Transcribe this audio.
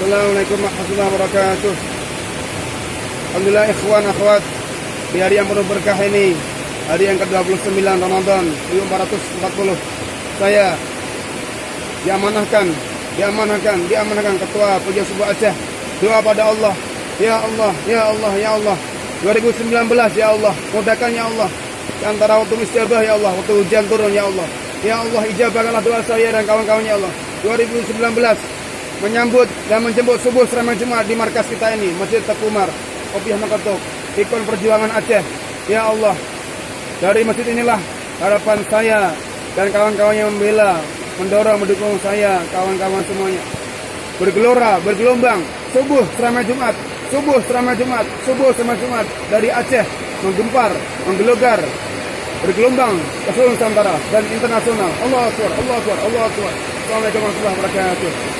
Assalamualaikum warahmatullahi wabarakatuh. Alhamdulillah ikhwan akhwat, di hari yang penuh berkah ini, hari yang ke-29 Ramadan 1440, saya diamanahkan Ketua Puja Subuh Aceh. Doa pada Allah, ya Allah, ya Allah, ya Allah, 2019 ya Allah, mudahkan ya Allah, antara waktu mustajabah ya Allah, waktu hujan turun ya Allah, ya Allah, ijabahkanlah doa saya dan kawan-kawan ya Allah. 2019 menyambut dan menjemput subuh seramai Jumat di markas kita ini, Masjid Teguh Umar, Kopiah Makatuk, ikon perjuangan Aceh. Ya Allah, dari masjid inilah harapan saya dan kawan-kawan yang membela, mendorong, mendukung saya, kawan-kawan semuanya. Bergelora, bergelombang, subuh seramai Jumat, subuh seramai Jumat, subuh seramai Jumat dari Aceh, menggempar, menggelogar, bergelombang ke seluruh Nusantara dan internasional. Allahu Akbar, Allahu Akbar, Allahu Akbar. Assalamualaikum warahmatullahi wabarakatuh.